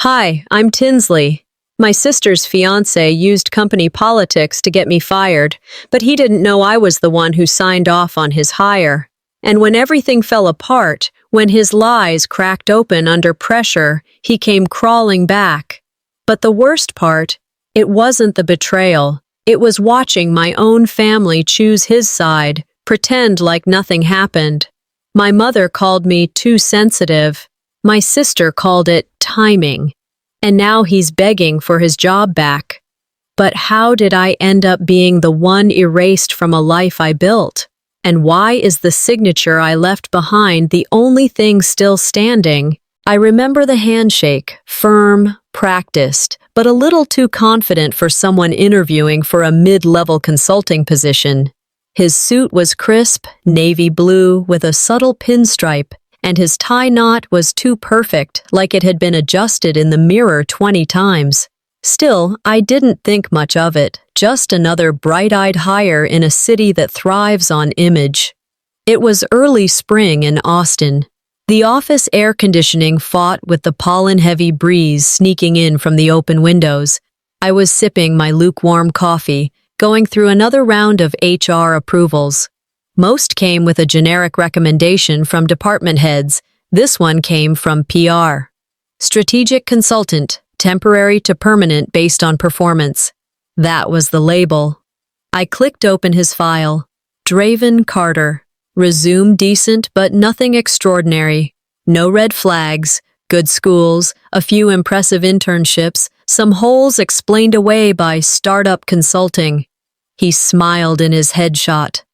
Hi, I'm Tinsley. My sister's fiancé used company politics to get me fired, but he didn't know I was the one who signed off on his hire. And when everything fell apart, when his lies cracked open under pressure, he came crawling back. But the worst part, it wasn't the betrayal. It was watching my own family choose his side, pretend like nothing happened. My mother called me too sensitive. My sister called it timing. And now he's begging for his job back. But how did I end up being the one erased from a life I built? And why is the signature I left behind the only thing still standing? I remember the handshake, firm, practiced, but a little too confident for someone interviewing for a mid-level consulting position. His suit was crisp, navy blue, with a subtle pinstripe, and his tie knot was too perfect, like it had been adjusted in the mirror 20 times. Still, I didn't think much of it, just another bright-eyed hire in a city that thrives on image. It was early spring in Austin. The office air conditioning fought with the pollen-heavy breeze sneaking in from the open windows. I was sipping my lukewarm coffee, going through another round of HR approvals. Most came with a generic recommendation from department heads. This one came from PR. Strategic consultant, temporary to permanent based on performance. That was the label. I clicked open his file. Draven Carter. Resume decent but nothing extraordinary. No red flags, good schools, a few impressive internships, some holes explained away by startup consulting. He smiled in his headshot.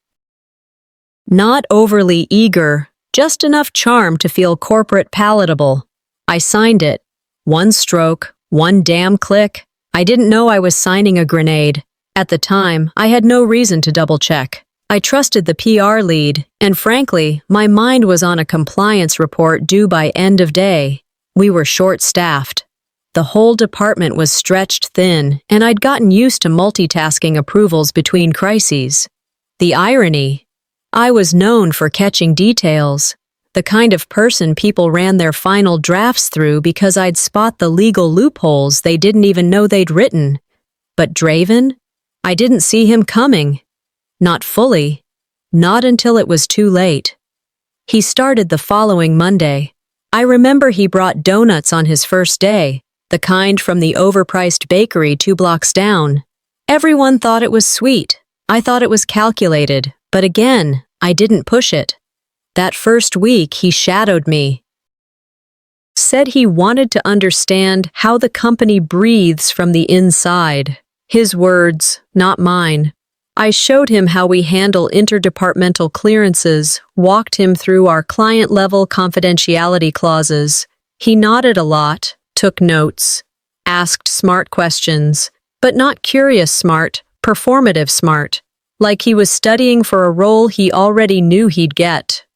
Not overly eager, just enough charm to feel corporate palatable. I signed it. One stroke, one damn click. I didn't know I was signing a grenade. At the time, I had no reason to double-check. I trusted the PR lead, and frankly, my mind was on a compliance report due by end of day. We were short-staffed. The whole department was stretched thin, and I'd gotten used to multitasking approvals between crises. The irony, I was known for catching details, the kind of person people ran their final drafts through because I'd spot the legal loopholes they didn't even know they'd written. But Draven? I didn't see him coming. Not fully. Not until it was too late. He started the following Monday. I remember he brought donuts on his first day, the kind from the overpriced bakery 2 blocks down. Everyone thought it was sweet. I thought it was calculated, but again, I didn't push it. That first week, he shadowed me. Said he wanted to understand how the company breathes from the inside. His words, not mine. I showed him how we handle interdepartmental clearances, walked him through our client-level confidentiality clauses. He nodded a lot, took notes, asked smart questions, but not curious smart, performative smart, like he was studying for a role he already knew he'd get.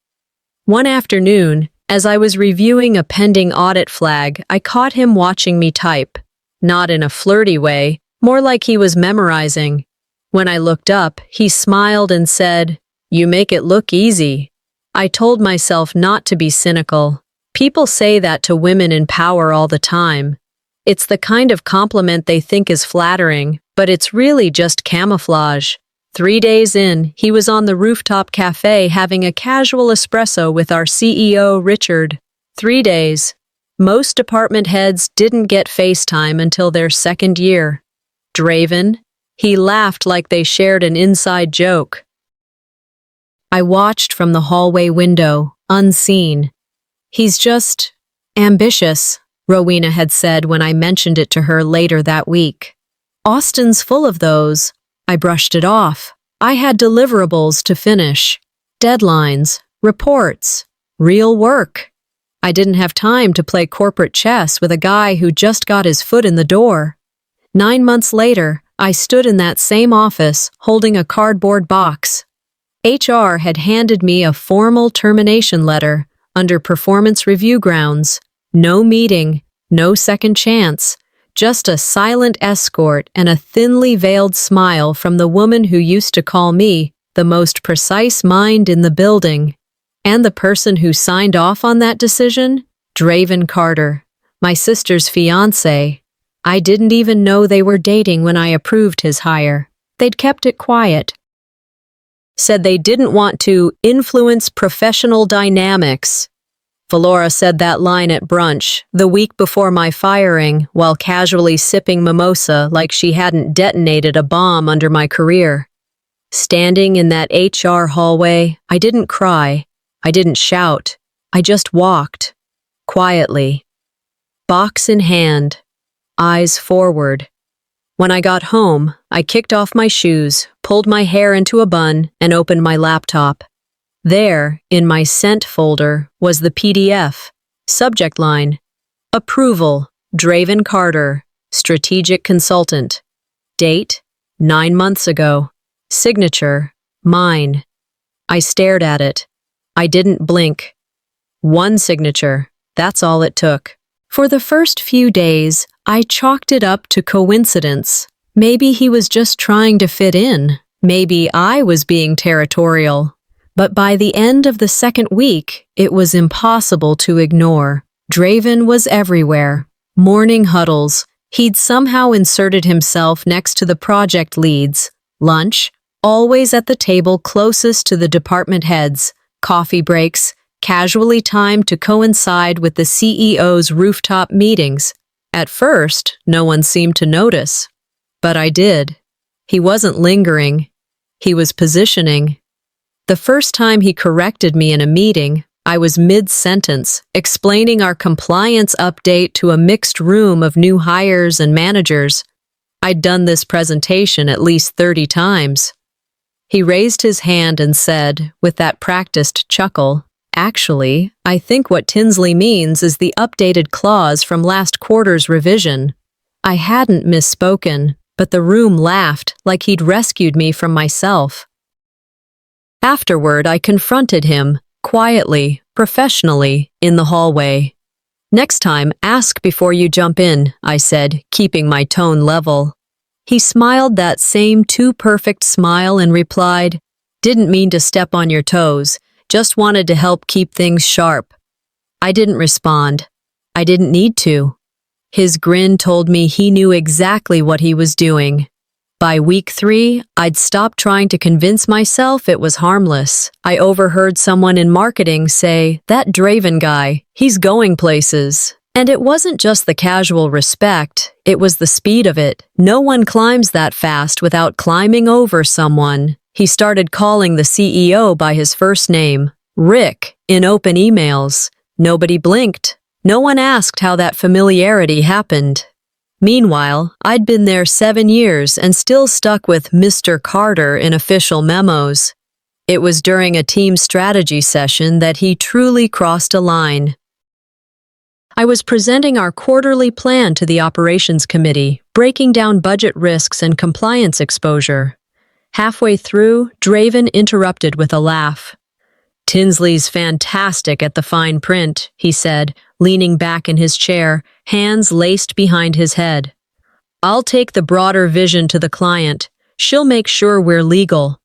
One afternoon, as I was reviewing a pending audit flag, I caught him watching me type. Not in a flirty way, more like he was memorizing. When I looked up, he smiled and said, "You make it look easy." I told myself not to be cynical. People say that to women in power all the time. It's the kind of compliment they think is flattering, but it's really just camouflage. 3 days in, he was on the rooftop cafe having a casual espresso with our CEO, Richard. 3 days. Most department heads didn't get FaceTime until their second year. Draven? He laughed like they shared an inside joke. I watched from the hallway window, unseen. "He's just ambitious," Rowena had said when I mentioned it to her later that week. "Austin's full of those." I brushed it off. I had deliverables to finish. Deadlines, reports, real work. I didn't have time to play corporate chess with a guy who just got his foot in the door. 9 months later, I stood in that same office, holding a cardboard box. HR had handed me a formal termination letter under performance review grounds. No meeting, no second chance, just a silent escort and a thinly veiled smile from the woman who used to call me the most precise mind in the building. And the person who signed off on that decision? Draven Carter. my sister's fiancé. I didn't even know they were dating when I approved his hire. They'd kept it quiet. Said they didn't want to influence professional dynamics. Valora said that line at brunch, the week before my firing, while casually sipping mimosa like she hadn't detonated a bomb under my career. Standing in that HR hallway, I didn't cry. I didn't shout. I just walked. Quietly. Box in hand. Eyes forward. When I got home, I kicked off my shoes, pulled my hair into a bun, and opened my laptop. There, in my sent folder, was the PDF. Subject line: Approval, Draven Carter, Strategic Consultant. Date: 9 months ago. Signature: mine. I stared at it. I didn't blink. One signature. That's all it took. For the first few days, I chalked it up to coincidence. Maybe he was just trying to fit in. Maybe I was being territorial. But by the end of the second week, it was impossible to ignore. Draven was everywhere. Morning huddles. He'd somehow inserted himself next to the project leads. Lunch, always at the table closest to the department heads. Coffee breaks, casually timed to coincide with the CEO's rooftop meetings. At first, no one seemed to notice. But I did. He wasn't lingering. He was positioning. The first time he corrected me in a meeting, I was mid-sentence, explaining our compliance update to a mixed room of new hires and managers. I'd done this presentation at least 30 times. He raised his hand and said, with that practiced chuckle, "Actually, I think what Tinsley means is the updated clause from last quarter's revision." I hadn't misspoken, but the room laughed like he'd rescued me from myself. Afterward, I confronted him, quietly, professionally, in the hallway. "Next time, ask before you jump in," I said, keeping my tone level. He smiled that same too-perfect smile and replied, "Didn't mean to step on your toes, just wanted to help keep things sharp." I didn't respond. I didn't need to. His grin told me he knew exactly what he was doing. By week 3, I'd stopped trying to convince myself it was harmless. I overheard someone in marketing say, "That Draven guy, he's going places." And it wasn't just the casual respect, it was the speed of it. No one climbs that fast without climbing over someone. He started calling the CEO by his first name, Rick, in open emails. Nobody blinked. No one asked how that familiarity happened. Meanwhile, I'd been there 7 years and still stuck with Mr. Carter in official memos. It was during a team strategy session that he truly crossed a line. I was presenting our quarterly plan to the operations committee, breaking down budget risks and compliance exposure. Halfway through, Draven interrupted with a laugh. "Tinsley's fantastic at the fine print," he said, leaning back in his chair, hands laced behind his head. "I'll take the broader vision to the client. She'll make sure we're legal."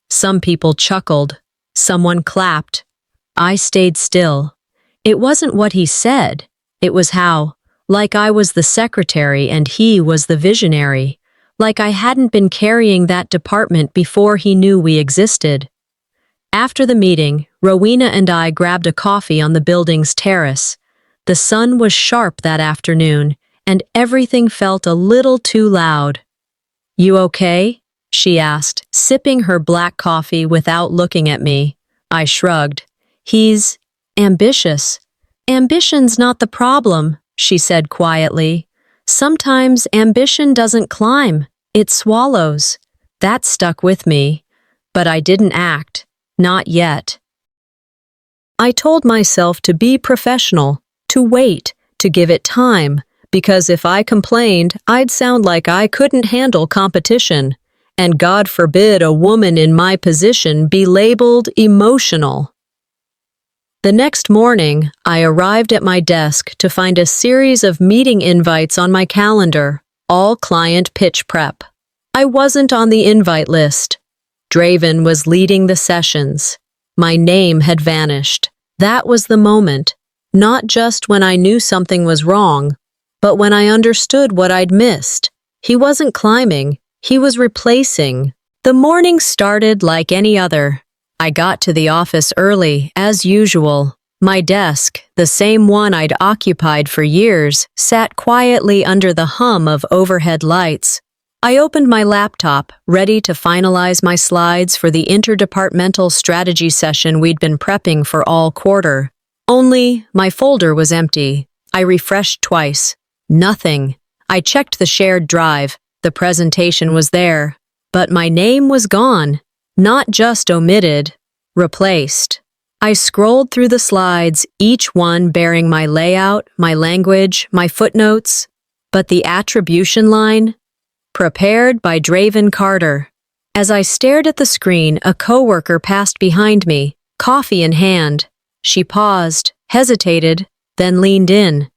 Some people chuckled. Someone clapped. I stayed still. It wasn't what he said. It was how, like I was the secretary and he was the visionary, like I hadn't been carrying that department before he knew we existed. After the meeting, Rowena and I grabbed a coffee on the building's terrace. The sun was sharp that afternoon, and everything felt a little too loud. "You okay?" she asked, sipping her black coffee without looking at me. I shrugged. "He's ambitious." "Ambition's not the problem," she said quietly. "Sometimes ambition doesn't climb, it swallows." That stuck with me, but I didn't act. Not yet. I told myself to be professional, to wait, to give it time, because if I complained, I'd sound like I couldn't handle competition, and God forbid a woman in my position be labeled emotional. The next morning, I arrived at my desk to find a series of meeting invites on my calendar, all client pitch prep. I wasn't on the invite list. Draven was leading the sessions. My name had vanished. That was the moment. Not just when I knew something was wrong, but when I understood what I'd missed. He wasn't climbing, he was replacing. The morning started like any other. I got to the office early, as usual. My desk, the same one I'd occupied for years, sat quietly under the hum of overhead lights. I opened my laptop, ready to finalize my slides for the interdepartmental strategy session we'd been prepping for all quarter. Only, my folder was empty. I refreshed twice. Nothing. I checked the shared drive. The presentation was there. But my name was gone. Not just omitted, replaced. I scrolled through the slides, each one bearing my layout, my language, my footnotes. But the attribution line? Prepared by Draven Carter. As I stared at the screen, a coworker passed behind me, coffee in hand. She paused, hesitated, then leaned in.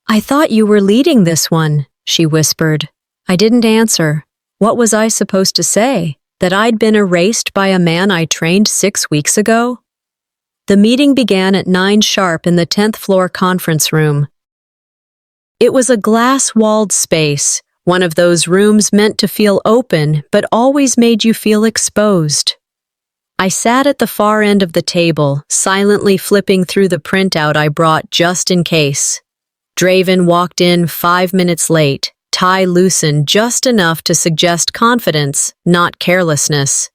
"I thought you were leading this one," she whispered. I didn't answer. What was I supposed to say? That I'd been erased by a man I trained 6 weeks ago? The meeting began at 9 sharp in the 10th floor conference room. It was a glass-walled space, one of those rooms meant to feel open but always made you feel exposed. I sat at the far end of the table, silently flipping through the printout I brought just in case. Draven walked in 5 minutes late, tie loosened just enough to suggest confidence, not carelessness.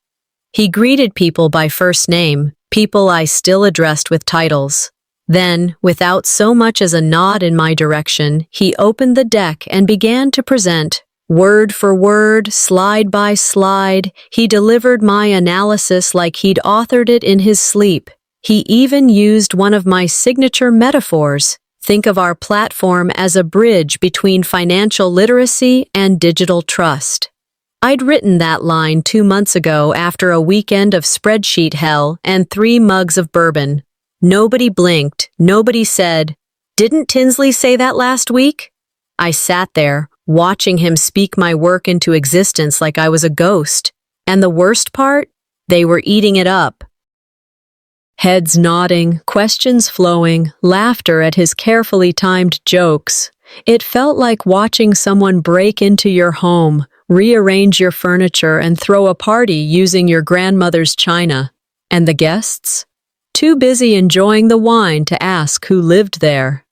He greeted people by first name, people I still addressed with titles. Then, without so much as a nod in my direction, he opened the deck and began to present. Word for word, slide by slide, he delivered my analysis like he'd authored it in his sleep. He even used one of my signature metaphors. Think of our platform as a bridge between financial literacy and digital trust. I'd written that line 2 months ago after a weekend of spreadsheet hell and 3 mugs of bourbon. Nobody blinked, nobody said, "Didn't Tinsley say that last week?" I sat there, watching him speak my work into existence like I was a ghost. And the worst part? They were eating it up. Heads nodding, questions flowing, laughter at his carefully timed jokes. It felt like watching someone break into your home, rearrange your furniture, and throw a party using your grandmother's china. And the guests? Too busy enjoying the wine to ask who lived there.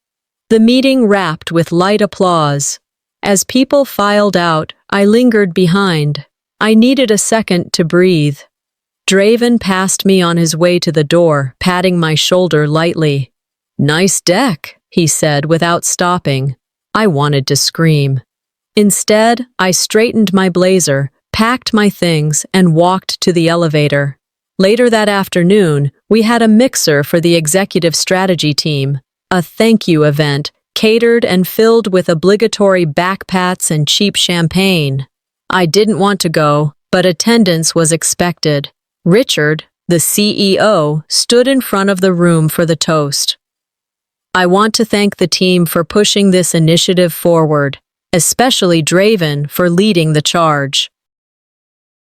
The meeting wrapped with light applause. As people filed out, I lingered behind. I needed a second to breathe. Draven passed me on his way to the door, patting my shoulder lightly. "Nice deck," he said without stopping. I wanted to scream. Instead, I straightened my blazer, packed my things, and walked to the elevator. Later that afternoon, we had a mixer for the executive strategy team, a thank you event, catered and filled with obligatory backpats and cheap champagne. I didn't want to go, but attendance was expected. Richard, the CEO, stood in front of the room for the toast. "I want to thank the team for pushing this initiative forward, especially Draven for leading the charge.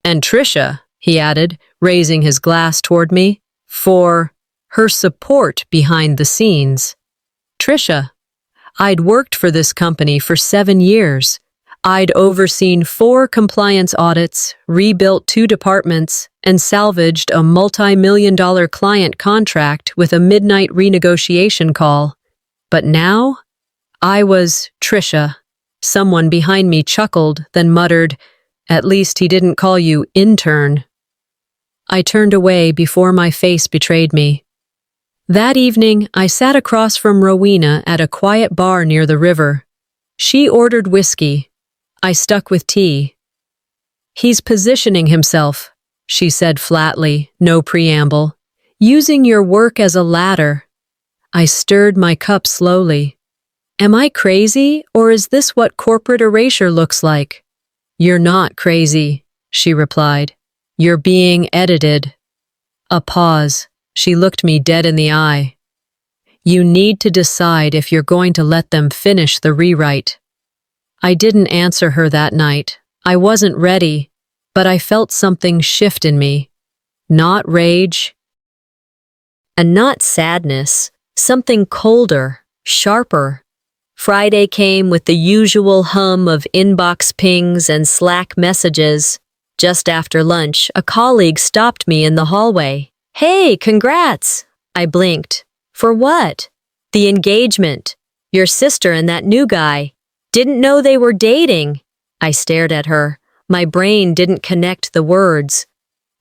And Trisha," he added, raising his glass toward me, "for her support behind the scenes." Trisha. I'd worked for this company for 7 years. I'd overseen 4 compliance audits, rebuilt 2 departments, and salvaged a multi-million-dollar client contract with a midnight renegotiation call. But now, I was Trisha. Someone behind me chuckled, then muttered, "At least he didn't call you intern." I turned away before my face betrayed me. That evening, I sat across from Rowena at a quiet bar near the river. She ordered whiskey. I stuck with tea. "He's positioning himself," she said flatly, no preamble. "Using your work as a ladder." I stirred my cup slowly. Am I crazy, or is this what corporate erasure looks like? "You're not crazy," she replied. "You're being edited." A pause. She looked me dead in the eye. "You need to decide if you're going to let them finish the rewrite." I didn't answer her that night. I wasn't ready, but I felt something shift in me. Not rage, and not sadness, Something colder, sharper. Friday came with the usual hum of inbox pings and Slack messages. Just after lunch, a colleague stopped me in the hallway. "Hey, congrats!" I blinked. "For what?" "The engagement. Your sister and that new guy. Didn't know they were dating." I stared at her. My brain didn't connect the words.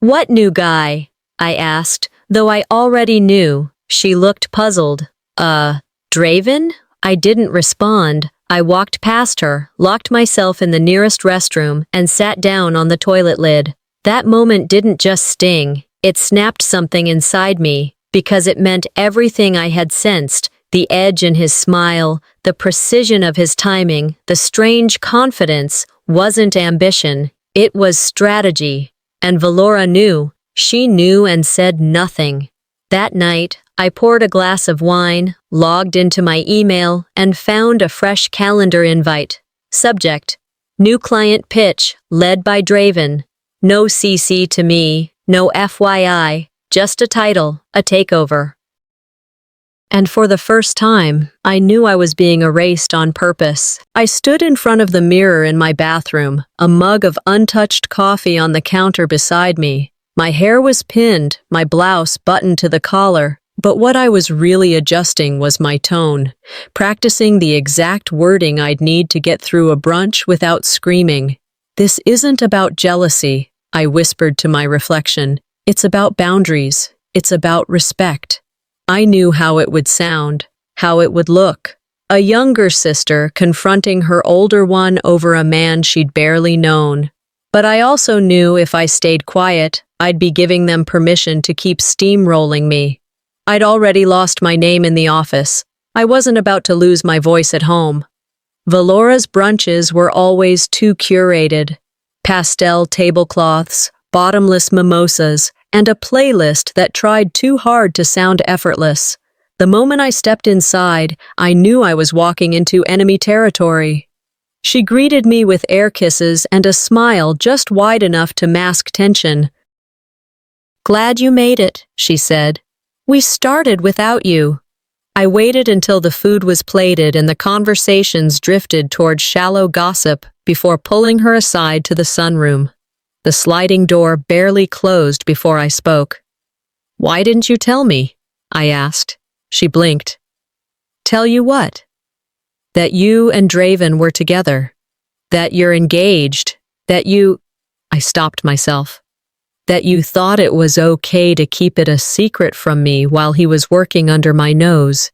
"What new guy?" I asked, though I already knew. She looked puzzled. Draven?" I didn't respond. I walked past her, locked myself in the nearest restroom, and sat down on the toilet lid. That moment didn't just sting. It snapped something inside me, because it meant everything I had sensed, the edge in his smile, the precision of his timing, the strange confidence, wasn't ambition. It was strategy. And Valora knew. She knew and said nothing. That night, I poured a glass of wine, logged into my email, and found a fresh calendar invite. Subject: New client pitch, led by Draven. No CC to me, no FYI, just a title, a takeover. And for the first time, I knew I was being erased on purpose. I stood in front of the mirror in my bathroom, a mug of untouched coffee on the counter beside me. My hair was pinned, my blouse buttoned to the collar. But what I was really adjusting was my tone, practicing the exact wording I'd need to get through a brunch without screaming. "This isn't about jealousy," I whispered to my reflection. "It's about boundaries. It's about respect." I knew how it would sound, how it would look. A younger sister confronting her older one over a man she'd barely known. But I also knew if I stayed quiet, I'd be giving them permission to keep steamrolling me. I'd already lost my name in the office. I wasn't about to lose my voice at home. Valora's brunches were always too curated. Pastel tablecloths, bottomless mimosas, and a playlist that tried too hard to sound effortless. The moment I stepped inside, I knew I was walking into enemy territory. She greeted me with air kisses and a smile just wide enough to mask tension. "Glad you made it," she said. "We started without you." I waited until the food was plated and the conversations drifted toward shallow gossip before pulling her aside to the sunroom. The sliding door barely closed before I spoke. "Why didn't you tell me?" I asked. She blinked. "Tell you what?" "That you and Draven were together. That you're engaged. That you—" I stopped myself. "That you thought it was okay to keep it a secret from me while he was working under my nose."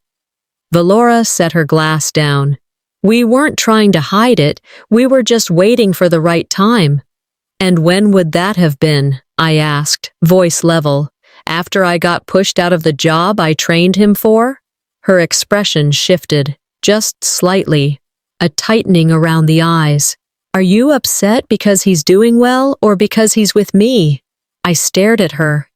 Valora set her glass down. "We weren't trying to hide it, we were just waiting for the right time." "And when would that have been?" I asked, voice level. "After I got pushed out of the job I trained him for?" Her expression shifted, just slightly, a tightening around the eyes. "Are you upset because he's doing well or because he's with me?" I stared at her.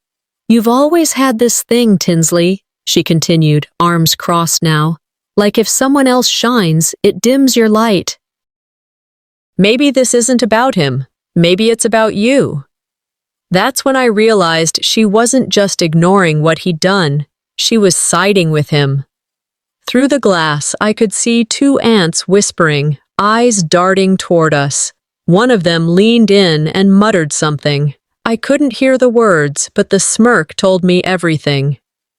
"You've always had this thing, Tinsley," she continued, arms crossed now. "Like if someone else shines, it dims your light." "Maybe this isn't about him. Maybe it's about you." That's when I realized she wasn't just ignoring what he'd done. She was siding with him. Through the glass, I could see two ants whispering, eyes darting toward us. One of them leaned in and muttered something. I couldn't hear the words, but the smirk told me everything.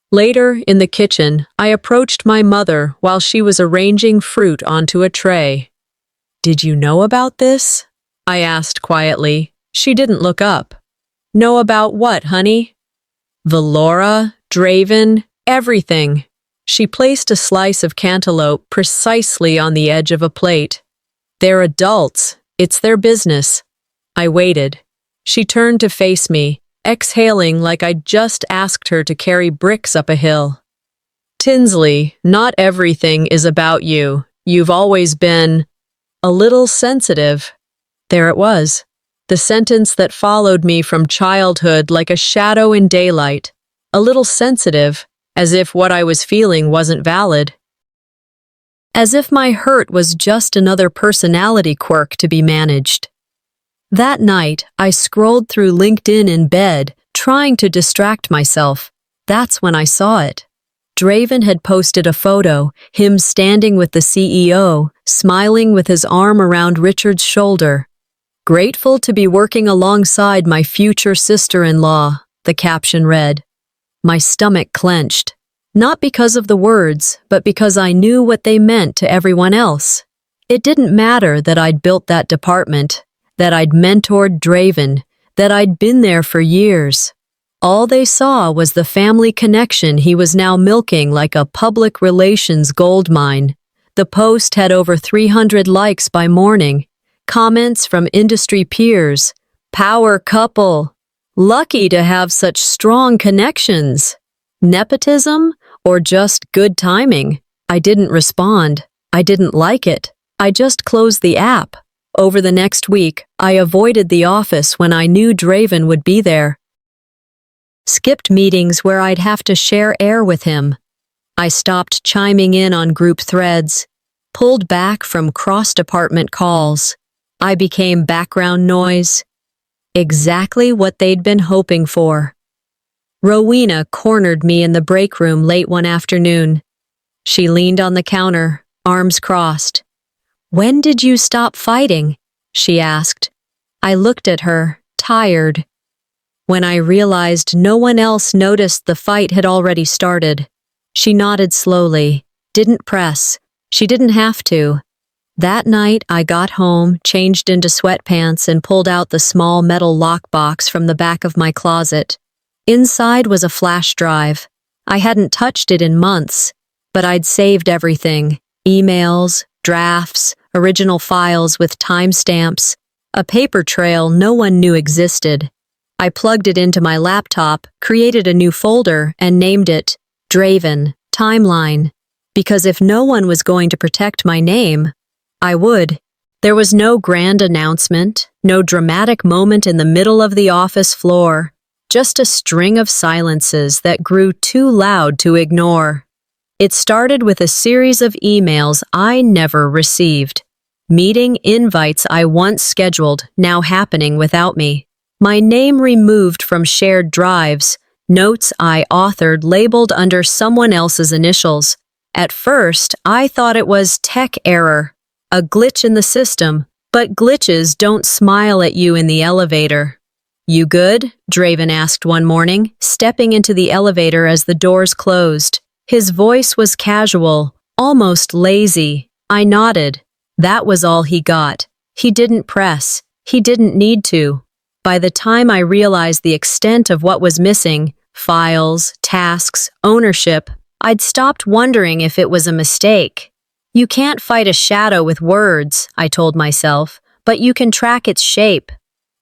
Later, in the kitchen, I approached my mother while she was arranging fruit onto a tray. "Did you know about this?" I asked quietly. She didn't look up. "Know about what, honey?" "Valora, Draven, everything." She placed a slice of cantaloupe precisely on the edge of a plate. "They're adults. It's their business." I waited. She turned to face me, exhaling like I'd just asked her to carry bricks up a hill. "Tinsley, not everything is about you. You've always been a little sensitive." There it was, the sentence that followed me from childhood like a shadow in daylight. A little sensitive, as if what I was feeling wasn't valid. As if my hurt was just another personality quirk to be managed. That night, I scrolled through LinkedIn in bed, trying to distract myself. That's when I saw it. Draven had posted a photo, him standing with the CEO, smiling with his arm around Richard's shoulder. "Grateful to be working alongside my future sister-in-law," the caption read. My stomach clenched, not because of the words, but because I knew what they meant to everyone else. It didn't matter that I'd built that department, that I'd mentored Draven, that I'd been there for years. All they saw was the family connection he was now milking like a public relations goldmine. The post had over 300 likes by morning, comments from industry peers. "Power couple. Lucky to have such strong connections." Nepotism or just good timing? I didn't respond. I didn't like it. I just closed the app. Over the next week, I avoided the office when I knew Draven would be there. Skipped meetings where I'd have to share air with him. I stopped chiming in on group threads, pulled back from cross-department calls. I became background noise. Exactly what they'd been hoping for. Rowena cornered me in the break room late one afternoon. She leaned on the counter, arms crossed. "When did you stop fighting?" she asked. I looked at her, tired. When I realized no one else noticed the fight had already started. She nodded slowly, didn't press. She didn't have to. That night, I got home, changed into sweatpants, and pulled out the small metal lockbox from the back of my closet. Inside was a flash drive. I hadn't touched it in months, but I'd saved everything. Emails, drafts, original files with timestamps, a paper trail no one knew existed. I plugged it into my laptop, created a new folder, and named it Draven, Timeline, because if no one was going to protect my name, I would. There was no grand announcement, no dramatic moment in the middle of the office floor, just a string of silences that grew too loud to ignore. It started with a series of emails I never received. Meeting invites I once scheduled, now happening without me. My name removed from shared drives, notes I authored labeled under someone else's initials. At first, I thought it was tech error, a glitch in the system, but glitches don't smile at you in the elevator. "You good?" Draven asked one morning, stepping into the elevator as the doors closed. His voice was casual, almost lazy. I nodded. That was all he got. He didn't press. He didn't need to. By the time I realized the extent of what was missing, files, tasks, ownership, I'd stopped wondering if it was a mistake. You can't fight a shadow with words, I told myself, but you can track its shape.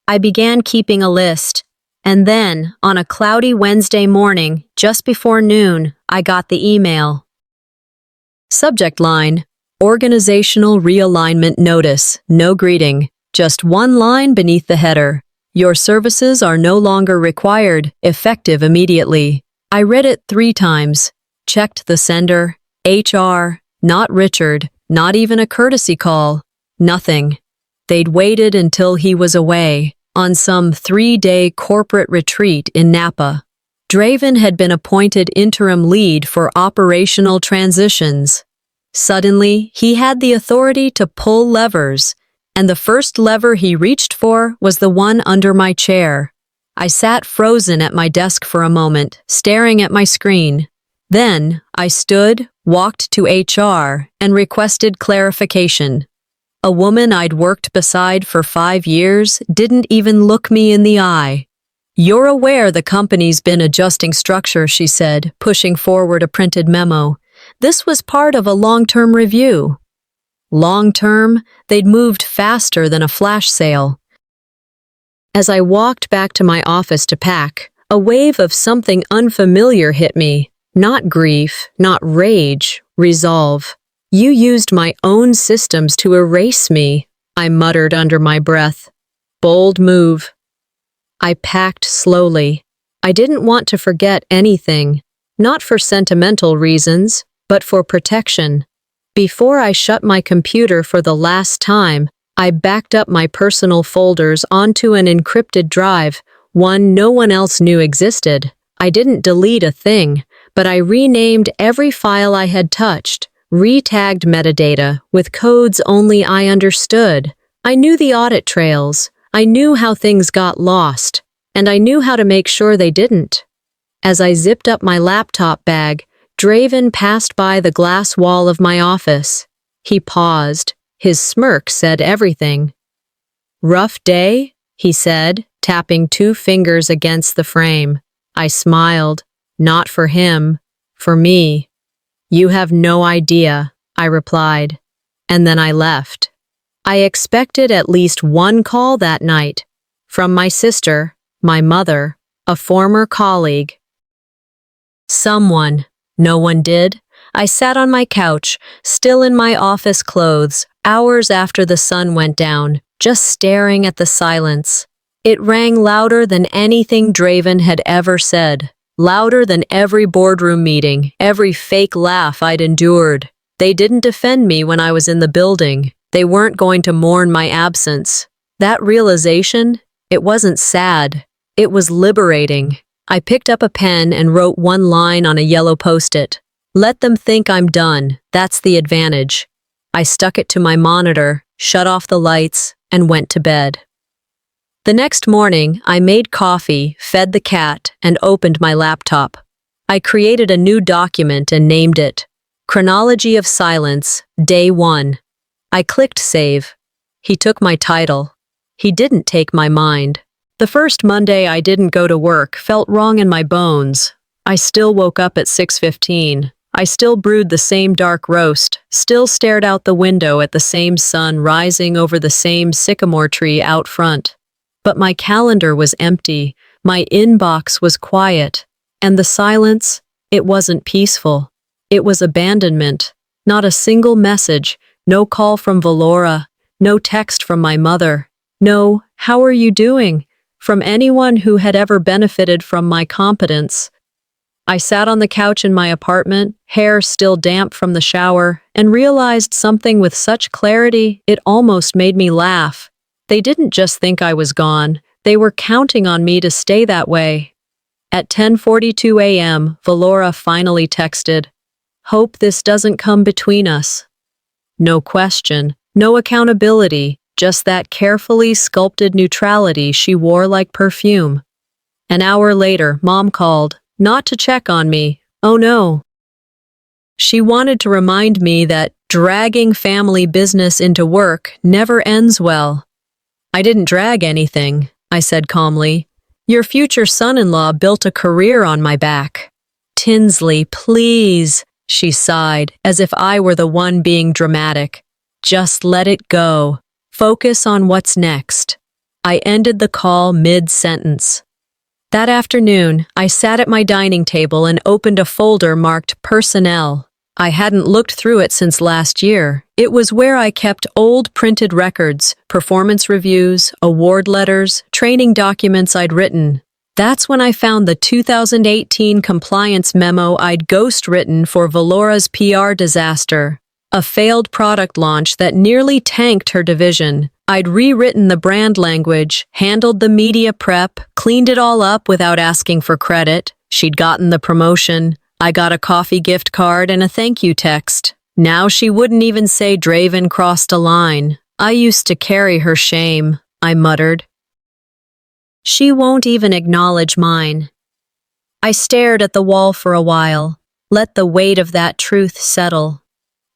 I began keeping a list, and then, on a cloudy Wednesday morning, just before noon, I got the email. Subject line: Organizational Realignment Notice, no greeting, just one line beneath the header. Your services are no longer required, effective immediately. I read it 3 times, checked the sender, HR, not Richard, not even a courtesy call, nothing. They'd waited until he was away, on some 3-day corporate retreat in Napa. Draven had been appointed interim lead for operational transitions. Suddenly, he had the authority to pull levers, and the first lever he reached for was the one under my chair. I sat frozen at my desk for a moment, staring at my screen. Then, I stood, walked to HR, and requested clarification. A woman I'd worked beside for 5 years didn't even look me in the eye. "You're aware the company's been adjusting structure," she said, pushing forward a printed memo. "This was part of a long-term review." Long-term, they'd moved faster than a flash sale. As I walked back to my office to pack, a wave of something unfamiliar hit me. Not grief, not rage, resolve. "You used my own systems to erase me," I muttered under my breath. Bold move. I packed slowly. I didn't want to forget anything, not for sentimental reasons, but for protection. Before I shut my computer for the last time, I backed up my personal folders onto an encrypted drive, one no one else knew existed. I didn't delete a thing, But I renamed every file I had touched, re-tagged metadata with codes only I understood. I knew the audit trails, I knew how things got lost, and I knew how to make sure they didn't. As I zipped up my laptop bag, Draven passed by the glass wall of my office. He paused. His smirk said everything. "Rough day?" he said, tapping 2 fingers against the frame. I smiled. Not for him, for me. "You have no idea," I replied. And then I left. I expected at least one call that night. From my sister, my mother, a former colleague. Someone. No one did. I sat on my couch, still in my office clothes, hours after the sun went down, just staring at the silence. It rang louder than anything Draven had ever said. Louder than every boardroom meeting, every fake laugh I'd endured. They didn't defend me when I was in the building. They weren't going to mourn my absence. That realization, it wasn't sad. It was liberating. I picked up a pen and wrote one line on a yellow post-it. "Let them think I'm done. That's the advantage." I stuck it to my monitor, shut off the lights, and went to bed. The next morning, I made coffee, fed the cat, and opened my laptop. I created a new document and named it Chronology of Silence, Day 1. I clicked save. He took my title. He didn't take my mind. The first Monday I didn't go to work felt wrong in my bones. I still woke up at 6:15. I still brewed the same dark roast, still stared out the window at the same sun rising over the same sycamore tree out front. But my calendar was empty, my inbox was quiet, and the silence, it wasn't peaceful. It was abandonment. Not a single message, no call from Valora, no text from my mother, no, "How are you doing?" from anyone who had ever benefited from my competence. I sat on the couch in my apartment, hair still damp from the shower, and realized something with such clarity it almost made me laugh. They didn't just think I was gone, they were counting on me to stay that way. At 10:42 a.m., Valora finally texted, "Hope this doesn't come between us." No question, no accountability, just that carefully sculpted neutrality she wore like perfume. An hour later, Mom called, not to check on me, oh no. She wanted to remind me that dragging family business into work never ends well. "I didn't drag anything," I said calmly. "Your future son-in-law built a career on my back." "Tinsley, please," she sighed, as if I were the one being dramatic. "Just let it go. Focus on what's next." I ended the call mid-sentence. That afternoon, I sat at my dining table and opened a folder marked Personnel. I hadn't looked through it since last year. It was where I kept old printed records, performance reviews, award letters, training documents I'd written. That's when I found the 2018 compliance memo I'd ghostwritten for Valora's PR disaster. A failed product launch that nearly tanked her division. I'd rewritten the brand language, handled the media prep, cleaned it all up without asking for credit. She'd gotten the promotion. I got a coffee gift card and a thank you text. Now she wouldn't even say Draven crossed a line. I used to carry her shame, I muttered. She won't even acknowledge mine. I stared at the wall for a while, let the weight of that truth settle.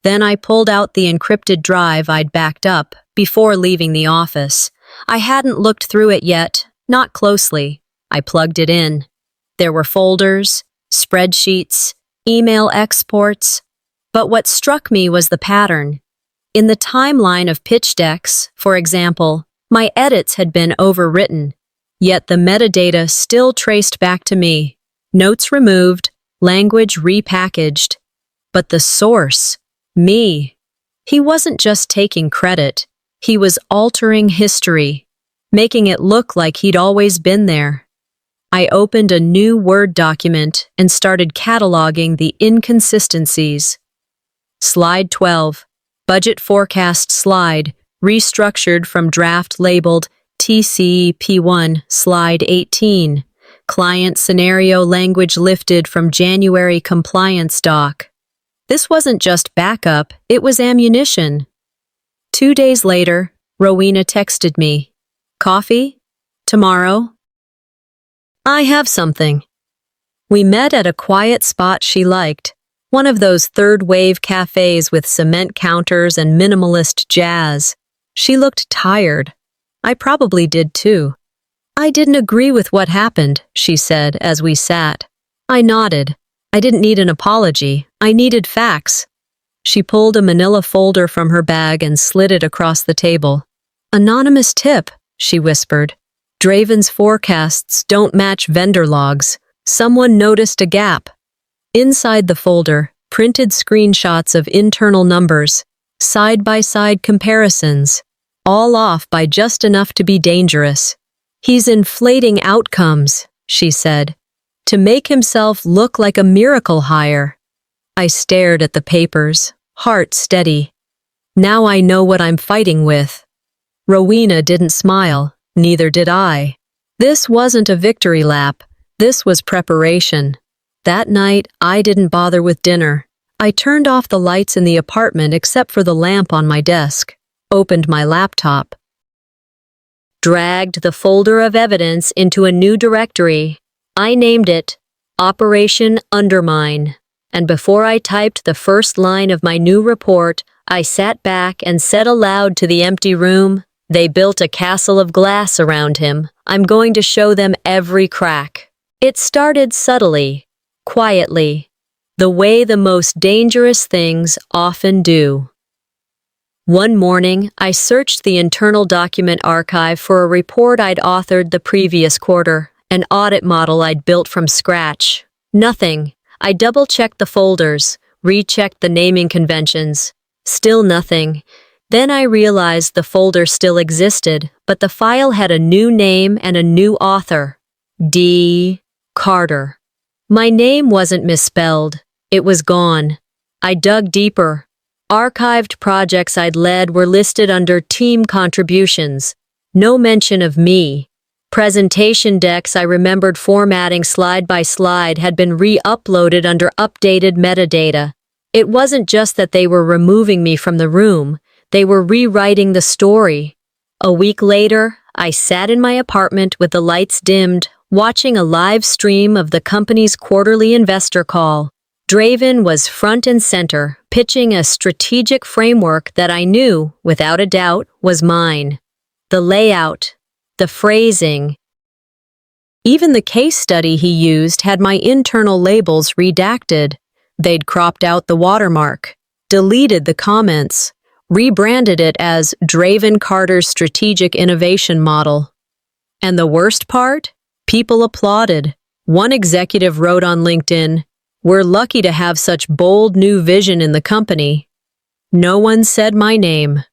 Then I pulled out the encrypted drive I'd backed up before leaving the office. I hadn't looked through it yet, not closely. I plugged it in. There were folders, spreadsheets, email exports. But what struck me was the pattern. In the timeline of pitch decks, for example, my edits had been overwritten, yet the metadata still traced back to me. Notes removed, language repackaged. But the source, me. He wasn't just taking credit, he was altering history, making it look like he'd always been there. I opened a new Word document and started cataloging the inconsistencies. Slide 12, budget forecast slide, restructured from draft labeled TCP1, slide 18. Client scenario language lifted from January compliance doc. This wasn't just backup, it was ammunition. 2 days later, Rowena texted me. Coffee? Tomorrow? I have something. We met at a quiet spot she liked, one of those third-wave cafes with cement counters and minimalist jazz. She looked tired. I probably did too. I didn't agree with what happened, she said as we sat. I nodded. I didn't need an apology. I needed facts. She pulled a manila folder from her bag and slid it across the table. Anonymous tip, she whispered. Draven's forecasts don't match vendor logs. Someone noticed a gap. Inside the folder, printed screenshots of internal numbers, side-by-side comparisons, all off by just enough to be dangerous. He's inflating outcomes, she said, to make himself look like a miracle hire. I stared at the papers, heart steady. Now I know what I'm fighting with. Rowena didn't smile, neither did I. This wasn't a victory lap. This was preparation. That night, I didn't bother with dinner. I turned off the lights in the apartment except for the lamp on my desk, opened my laptop, dragged the folder of evidence into a new directory. I named it Operation Undermine, and before I typed the first line of my new report, I sat back and said aloud to the empty room, "They built a castle of glass around him. I'm going to show them every crack." It started subtly, quietly, the way the most dangerous things often do. One morning, I searched the internal document archive for a report I'd authored the previous quarter, an audit model I'd built from scratch. Nothing. I double-checked the folders, rechecked the naming conventions. Still nothing. Then I realized the folder still existed, but the file had a new name and a new author. D. Carter. My name wasn't misspelled. It was gone. I dug deeper. Archived projects I'd led were listed under team contributions. No mention of me. Presentation decks I remembered formatting slide by slide had been re-uploaded under updated metadata. It wasn't just that they were removing me from the room. They were rewriting the story. A week later, I sat in my apartment with the lights dimmed, watching a live stream of the company's quarterly investor call. Draven was front and center, pitching a strategic framework that I knew, without a doubt, was mine. The layout, the phrasing. Even the case study he used had my internal labels redacted. They'd cropped out the watermark, deleted the comments, rebranded it as Draven Carter's Strategic Innovation Model. And the worst part? People applauded. One executive wrote on LinkedIn, "We're lucky to have such bold new vision in the company." No one said my name.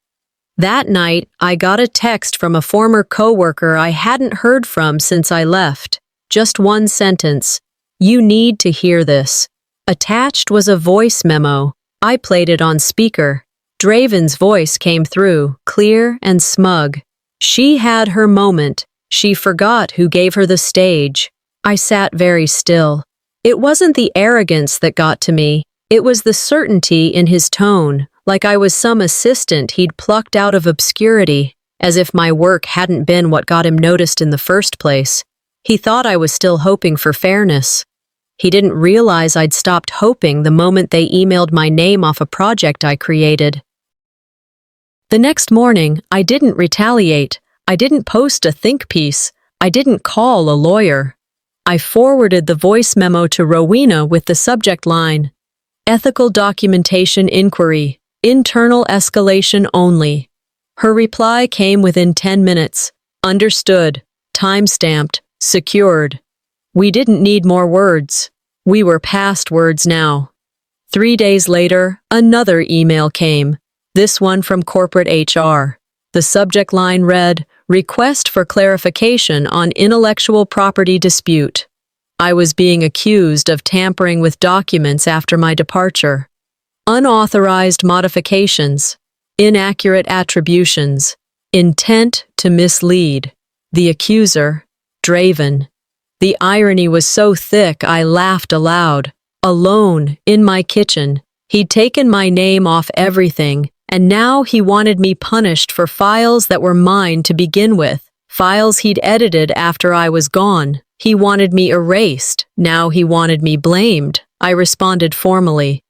That night, I got a text from a former coworker I hadn't heard from since I left. Just one sentence. "You need to hear this." Attached was a voice memo. I played it on speaker. Draven's voice came through, clear and smug. She had her moment. She forgot who gave her the stage. I sat very still. It wasn't the arrogance that got to me. It was the certainty in his tone, like I was some assistant he'd plucked out of obscurity, as if my work hadn't been what got him noticed in the first place. He thought I was still hoping for fairness. He didn't realize I'd stopped hoping the moment they emailed my name off a project I created. The next morning, I didn't retaliate. I didn't post a think piece. I didn't call a lawyer. I forwarded the voice memo to Rowena with the subject line, "Ethical Documentation Inquiry, Internal Escalation Only." Her reply came within 10 minutes. Understood, time-stamped, secured. We didn't need more words. We were past words now. 3 days later, another email came, this one from corporate HR. The subject line read, "Request for clarification on intellectual property dispute." I was being accused of tampering with documents after my departure. Unauthorized modifications, inaccurate attributions, intent to mislead. The accuser, Draven. The irony was so thick I laughed aloud. Alone, in my kitchen. He'd taken my name off everything, and now he wanted me punished for files that were mine to begin with, files he'd edited after I was gone. He wanted me erased, now he wanted me blamed. I responded formally.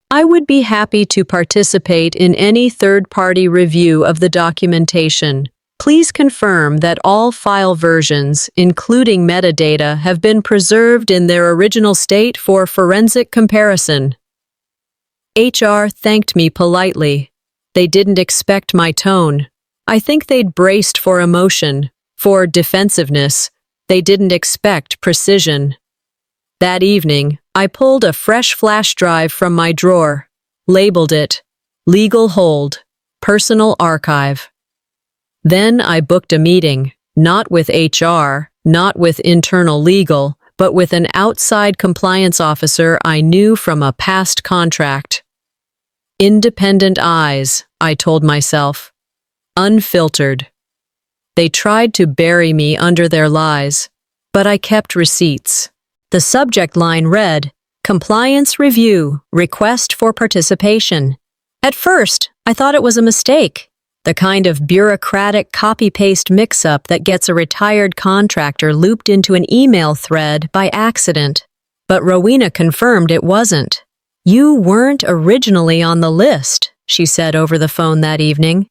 I would be happy to participate in any third-party review of the documentation. Please confirm that all file versions, including metadata, have been preserved in their original state for forensic comparison. HR thanked me politely. They didn't expect my tone. I think they'd braced for emotion, for defensiveness. They didn't expect precision. That evening, I pulled a fresh flash drive from my drawer, labeled it Legal Hold, Personal Archive. Then I booked a meeting, not with HR, not with internal legal, but with an outside compliance officer I knew from a past contract. Independent eyes, I told myself. Unfiltered. They tried to bury me under their lies, but I kept receipts. The subject line read, Compliance Review, Request for Participation. At first, I thought it was a mistake, the kind of bureaucratic copy-paste mix-up that gets a retired contractor looped into an email thread by accident. But Rowena confirmed it wasn't. You weren't originally on the list, she said over the phone that evening.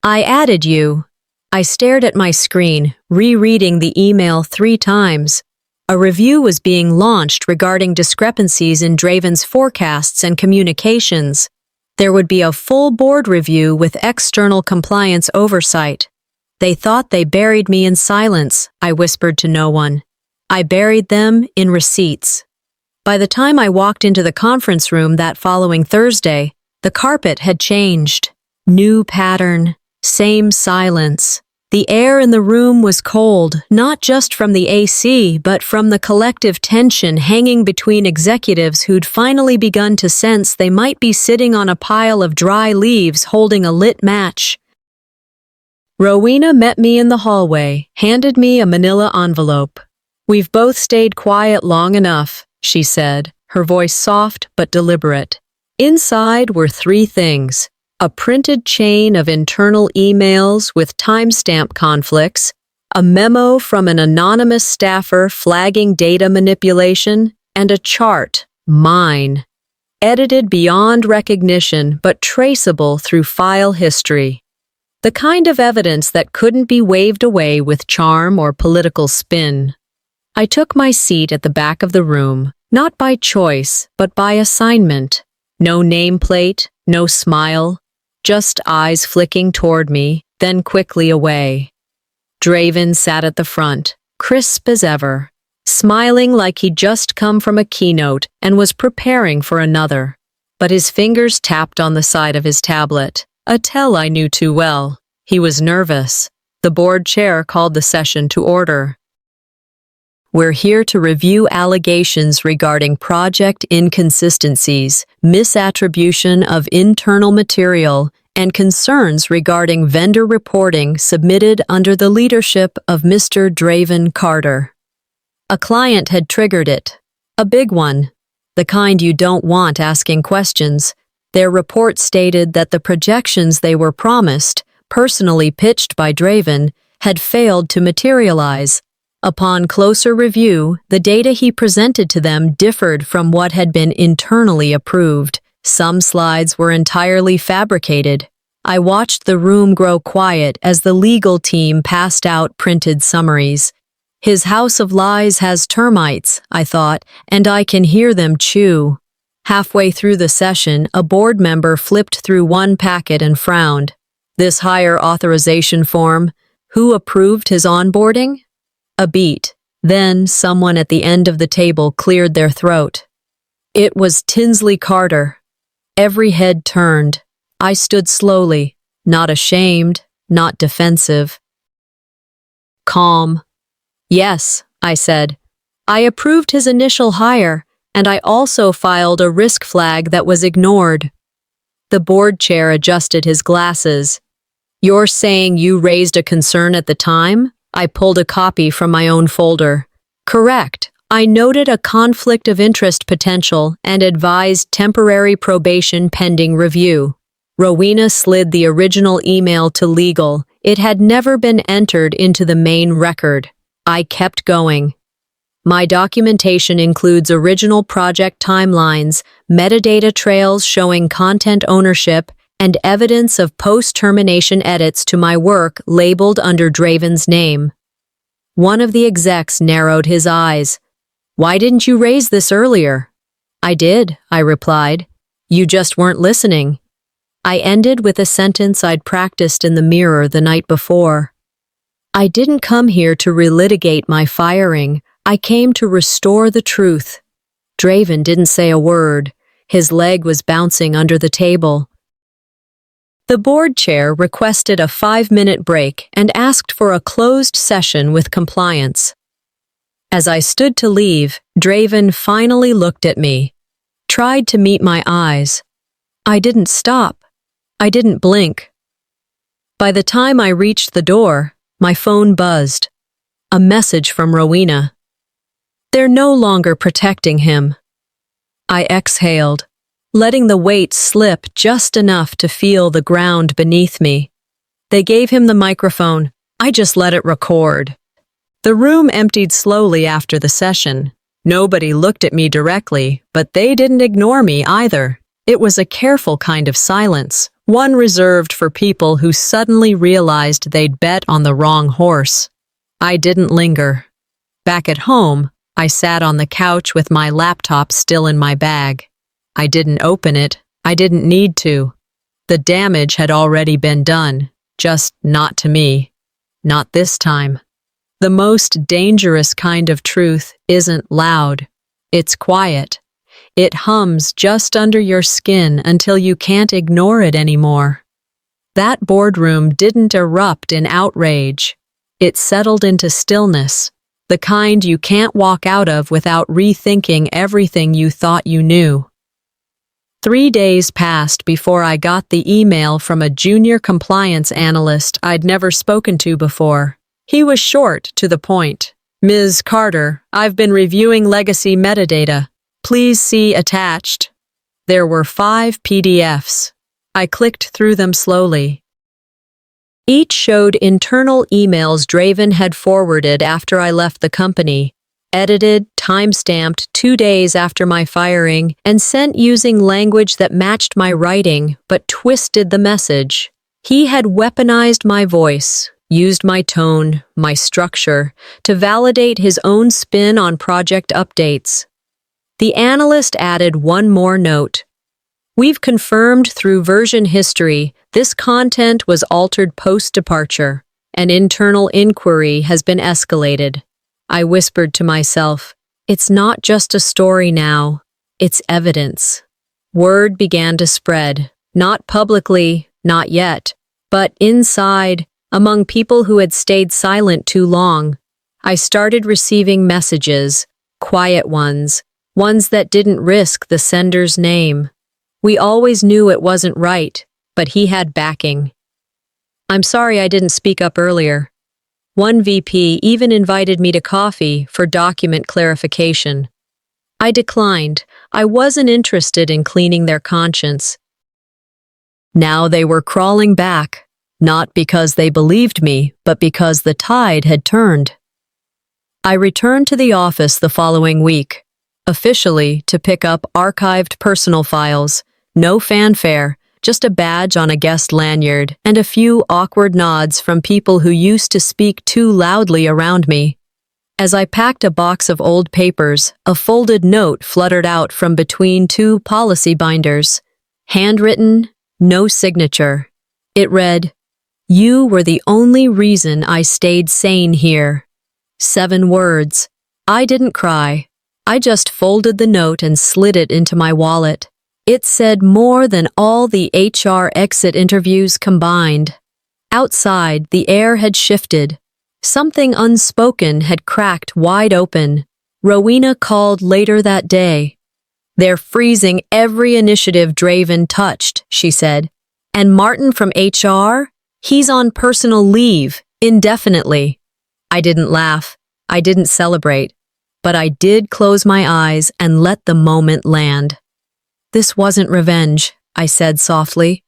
I added you. I stared at my screen, rereading the email 3 times. A review was being launched regarding discrepancies in Draven's forecasts and communications. There would be a full board review with external compliance oversight. They thought they buried me in silence, I whispered to no one. I buried them in receipts. By the time I walked into the conference room that following Thursday, the carpet had changed. New pattern, same silence. The air in the room was cold, not just from the AC, but from the collective tension hanging between executives who'd finally begun to sense they might be sitting on a pile of dry leaves holding a lit match. Rowena met me in the hallway, handed me a manila envelope. We've both stayed quiet long enough, she said, her voice soft but deliberate. Inside were 3 things. A printed chain of internal emails with timestamp conflicts, a memo from an anonymous staffer flagging data manipulation, and a chart, mine, edited beyond recognition but traceable through file history. The kind of evidence that couldn't be waved away with charm or political spin. I took my seat at the back of the room, not by choice, but by assignment. No nameplate, no smile. Just eyes flicking toward me, then quickly away. Draven sat at the front, crisp as ever, smiling like he'd just come from a keynote and was preparing for another. But his fingers tapped on the side of his tablet, a tell I knew too well. He was nervous. The board chair called the session to order. We're here to review allegations regarding project inconsistencies, misattribution of internal material, and concerns regarding vendor reporting submitted under the leadership of Mr. Draven Carter. A client had triggered it. A big one. The kind you don't want asking questions. Their report stated that the projections they were promised, personally pitched by Draven, had failed to materialize. Upon closer review, the data he presented to them differed from what had been internally approved. Some slides were entirely fabricated. I watched the room grow quiet as the legal team passed out printed summaries. His house of lies has termites, I thought, and I can hear them chew. Halfway through the session, a board member flipped through one packet and frowned. This hire authorization form, who approved his onboarding? A beat. Then someone at the end of the table cleared their throat. It was Tinsley Carter. Every head turned. I stood slowly, not ashamed, not defensive. Calm. Yes, I said. I approved his initial hire, and I also filed a risk flag that was ignored. The board chair adjusted his glasses. You're saying you raised a concern at the time? I pulled a copy from my own folder. Correct. I noted a conflict of interest potential and advised temporary probation pending review. Rowena slid the original email to legal. It had never been entered into the main record. I kept going. My documentation includes original project timelines, metadata trails showing content ownership, and evidence of post-termination edits to my work labeled under Draven's name. One of the execs narrowed his eyes. "Why didn't you raise this earlier?" "I did," I replied. "You just weren't listening." I ended with a sentence I'd practiced in the mirror the night before. I didn't come here to relitigate my firing. I came to restore the truth. Draven didn't say a word. His leg was bouncing under the table. The board chair requested a 5-minute break and asked for a closed session with compliance. As I stood to leave, Draven finally looked at me, tried to meet my eyes. I didn't stop. I didn't blink. By the time I reached the door, my phone buzzed. A message from Rowena. They're no longer protecting him. I exhaled, letting the weight slip just enough to feel the ground beneath me. They gave him the microphone. I just let it record. The room emptied slowly after the session. Nobody looked at me directly, but they didn't ignore me either. It was a careful kind of silence, one reserved for people who suddenly realized they'd bet on the wrong horse. I didn't linger. Back at home, I sat on the couch with my laptop still in my bag. I didn't open it. I didn't need to. The damage had already been done, just not to me. Not this time. The most dangerous kind of truth isn't loud. It's quiet. It hums just under your skin until you can't ignore it anymore. That boardroom didn't erupt in outrage. It settled into stillness, the kind you can't walk out of without rethinking everything you thought you knew. 3 days passed before I got the email from a junior compliance analyst I'd never spoken to before. He was short, to the point. "Ms. Carter, I've been reviewing legacy metadata. Please see attached." There were 5 PDFs. I clicked through them slowly. Each showed internal emails Draven had forwarded after I left the company, edited, time-stamped 2 days after my firing, and sent using language that matched my writing but twisted the message. He had weaponized my voice, used my tone, my structure, to validate his own spin on project updates. The analyst added one more note. "We've confirmed through version history this content was altered post-departure. An internal inquiry has been escalated." I whispered to myself, "It's not just a story now, it's evidence." Word began to spread, not publicly, not yet, but inside, among people who had stayed silent too long. I started receiving messages, quiet ones that didn't risk the sender's name. We always knew it wasn't right, but he had backing. "I'm sorry I didn't speak up earlier." One VP even invited me to coffee for document clarification. I declined. I wasn't interested in cleaning their conscience. Now they were crawling back. Not because they believed me, but because the tide had turned. I returned to the office the following week, officially to pick up archived personal files. No fanfare, just a badge on a guest lanyard and a few awkward nods from people who used to speak too loudly around me. As I packed a box of old papers, a folded note fluttered out from between 2 policy binders. Handwritten, no signature. It read, "You were the only reason I stayed sane here." 7 words. I didn't cry. I just folded the note and slid it into my wallet. It said more than all the HR exit interviews combined. Outside, the air had shifted. Something unspoken had cracked wide open. Rowena called later that day. "They're freezing every initiative Draven touched," she said. "And Martin from HR? He's on personal leave, indefinitely." I didn't laugh. I didn't celebrate. But I did close my eyes and let the moment land. This wasn't revenge, I said softly.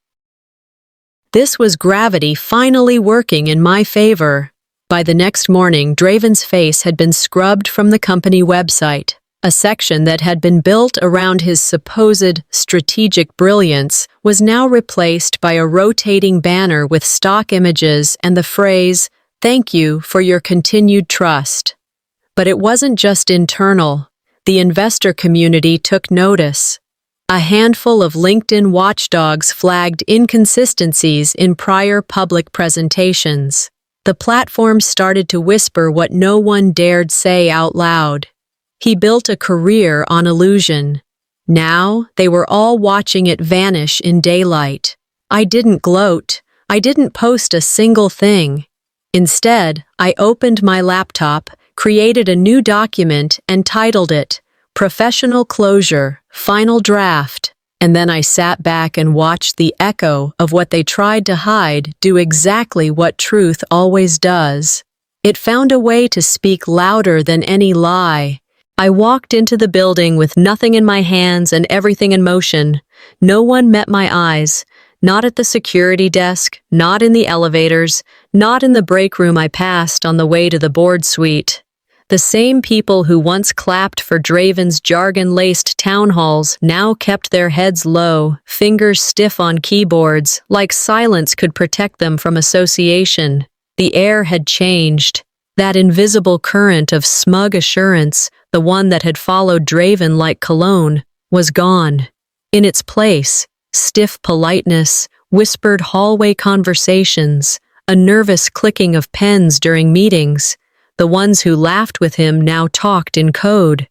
This was gravity finally working in my favor. By the next morning, Draven's face had been scrubbed from the company website. A section that had been built around his supposed strategic brilliance was now replaced by a rotating banner with stock images and the phrase, "Thank you for your continued trust." But it wasn't just internal. The investor community took notice. A handful of LinkedIn watchdogs flagged inconsistencies in prior public presentations. The platform started to whisper what no one dared say out loud. He built a career on illusion. Now, they were all watching it vanish in daylight. I didn't gloat. I didn't post a single thing. Instead, I opened my laptop, created a new document, and titled it, Professional Closure, Final Draft. And then I sat back and watched the echo of what they tried to hide do exactly what truth always does. It found a way to speak louder than any lie. I walked into the building with nothing in my hands and everything in motion. No one met my eyes. Not at the security desk, not in the elevators, not in the break room I passed on the way to the board suite. The same people who once clapped for Draven's jargon-laced town halls now kept their heads low, fingers stiff on keyboards, like silence could protect them from association. The air had changed. That invisible current of smug assurance, the one that had followed Draven like cologne, was gone. In its place, stiff politeness, whispered hallway conversations, a nervous clicking of pens during meetings. The ones who laughed with him now talked in code.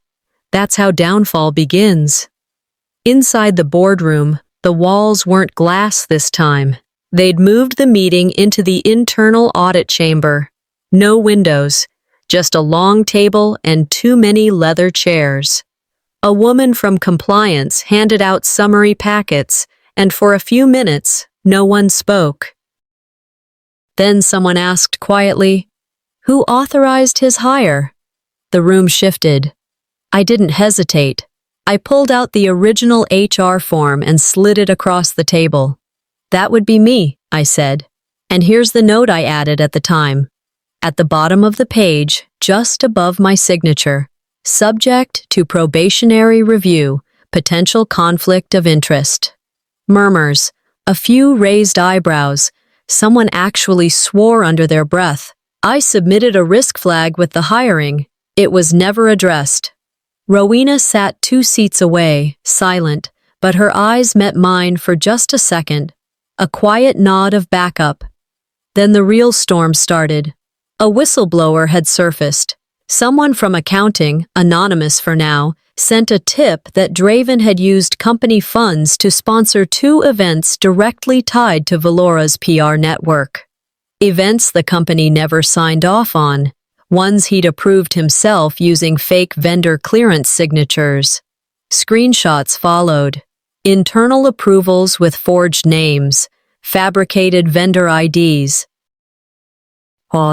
That's how downfall begins. Inside the boardroom, the walls weren't glass this time. They'd moved the meeting into the internal audit chamber. No windows, just a long table and too many leather chairs. A woman from compliance handed out summary packets, and for a few minutes, no one spoke. Then someone asked quietly, "Who authorized his hire?" The room shifted. I didn't hesitate. I pulled out the original HR form and slid it across the table. "That would be me," I said. "And here's the note I added at the time." At the bottom of the page, just above my signature, subject to probationary review, potential conflict of interest. Murmurs, a few raised eyebrows. Someone actually swore under their breath. I submitted a risk flag with the hiring. It was never addressed. Rowena sat 2 seats away, silent, but her eyes met mine for just a second. A quiet nod of backup. Then the real storm started. A whistleblower had surfaced. Someone from accounting, anonymous for now, sent a tip that Draven had used company funds to sponsor 2 events directly tied to Valora's PR network. Events the company never signed off on, ones he'd approved himself using fake vendor clearance signatures. Screenshots followed. Internal approvals with forged names, fabricated vendor IDs.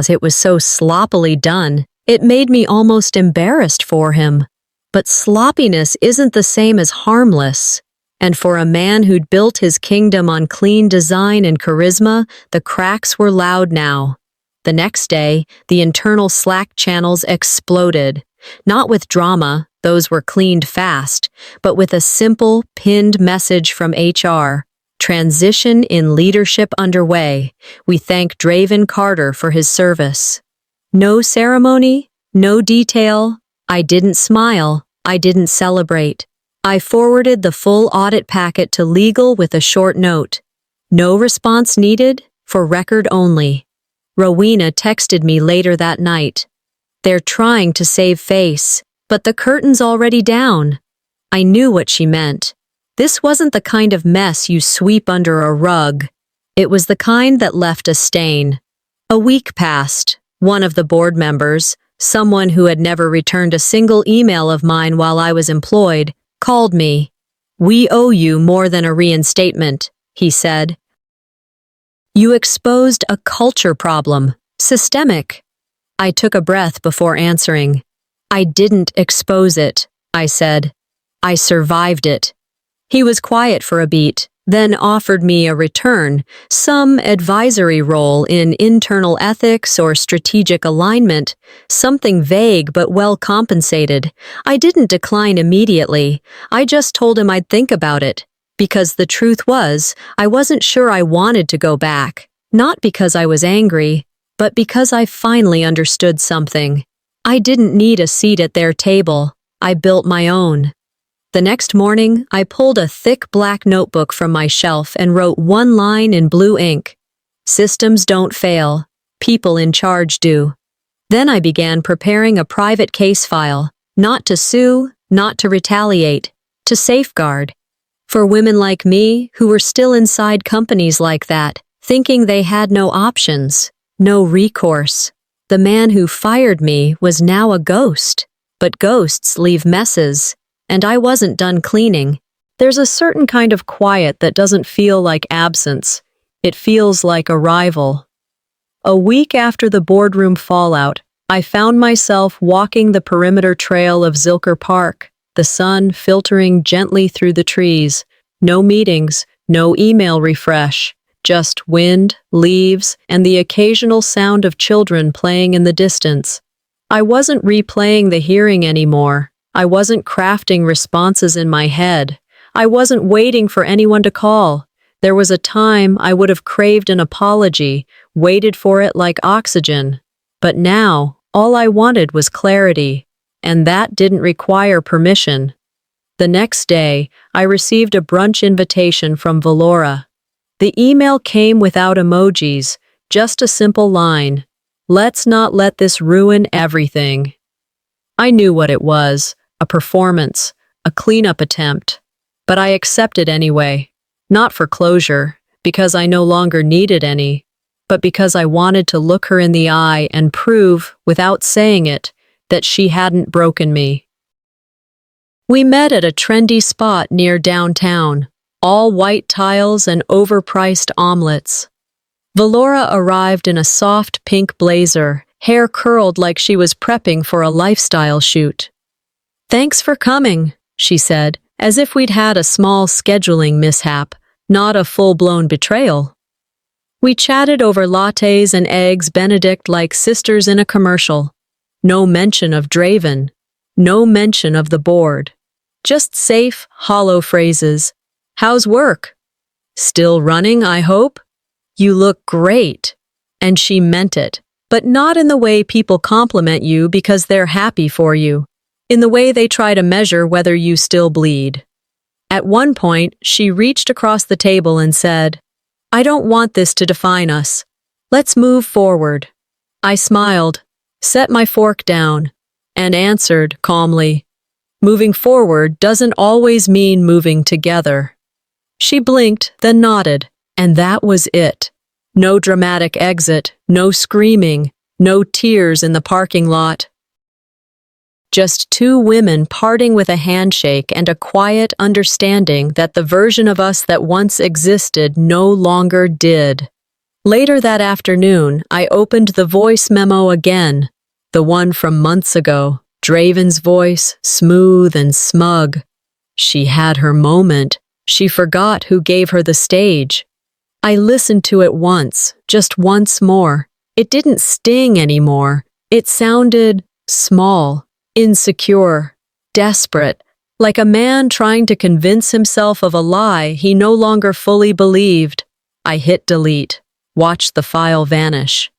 It was so sloppily done, it made me almost embarrassed for him. But sloppiness isn't the same as harmless. And for a man who'd built his kingdom on clean design and charisma, the cracks were loud now. The next day, the internal Slack channels exploded. Not with drama, those were cleaned fast, but with a simple, pinned message from HR. Transition in leadership underway. We thank Draven Carter for his service. No ceremony, no detail. I didn't smile. I didn't celebrate. I forwarded the full audit packet to legal with a short note. No response needed, for record only. Rowena texted me later that night. They're trying to save face, but the curtain's already down. I knew what she meant. This wasn't the kind of mess you sweep under a rug. It was the kind that left a stain. A week passed. One of the board members, someone who had never returned a single email of mine while I was employed, called me. "We owe you more than a reinstatement," he said. "You exposed a culture problem, systemic." I took a breath before answering. I didn't expose it, I said. I survived it. He was quiet for a beat, then offered me a return, some advisory role in internal ethics or strategic alignment, something vague but well compensated. I didn't decline immediately. I just told him I'd think about it. Because the truth was, I wasn't sure I wanted to go back. Not because I was angry, but because I finally understood something. I didn't need a seat at their table. I built my own. The next morning, I pulled a thick black notebook from my shelf and wrote one line in blue ink. Systems don't fail. People in charge do. Then I began preparing a private case file, not to sue, not to retaliate, to safeguard. For women like me, who were still inside companies like that, thinking they had no options, no recourse. The man who fired me was now a ghost. But ghosts leave messes. And I wasn't done cleaning. There's a certain kind of quiet that doesn't feel like absence. It feels like arrival. A week after the boardroom fallout, I found myself walking the perimeter trail of Zilker Park, the sun filtering gently through the trees. No meetings, no email refresh, just wind, leaves, and the occasional sound of children playing in the distance. I wasn't replaying the hearing anymore. I wasn't crafting responses in my head. I wasn't waiting for anyone to call. There was a time I would have craved an apology, waited for it like oxygen. But now, all I wanted was clarity, and that didn't require permission. The next day, I received a brunch invitation from Valora. The email came without emojis, just a simple line. Let's not let this ruin everything. I knew what it was. A performance, a cleanup attempt. But I accepted anyway. Not for closure, because I no longer needed any, but because I wanted to look her in the eye and prove, without saying it, that she hadn't broken me. We met at a trendy spot near downtown, all white tiles and overpriced omelets. Valora arrived in a soft pink blazer, hair curled like she was prepping for a lifestyle shoot. "Thanks for coming," she said, as if we'd had a small scheduling mishap, not a full-blown betrayal. We chatted over lattes and eggs Benedict like sisters in a commercial. No mention of Draven. No mention of the board. Just safe, hollow phrases. "How's work?" "Still running, I hope?" "You look great." And she meant it, but not in the way people compliment you because they're happy for you. In the way they try to measure whether you still bleed. At one point, she reached across the table and said, "I don't want this to define us. Let's move forward." I smiled, set my fork down, and answered calmly, "Moving forward doesn't always mean moving together." She blinked, then nodded, and that was it. No dramatic exit, no screaming, no tears in the parking lot. Just two women parting with a handshake and a quiet understanding that the version of us that once existed no longer did. Later that afternoon, I opened the voice memo again, the one from months ago, Draven's voice, smooth and smug. She had her moment. She forgot who gave her the stage. I listened to it once, just once more. It didn't sting anymore. It sounded small. Insecure, desperate, like a man trying to convince himself of a lie he no longer fully believed. I hit delete, watched the file vanish.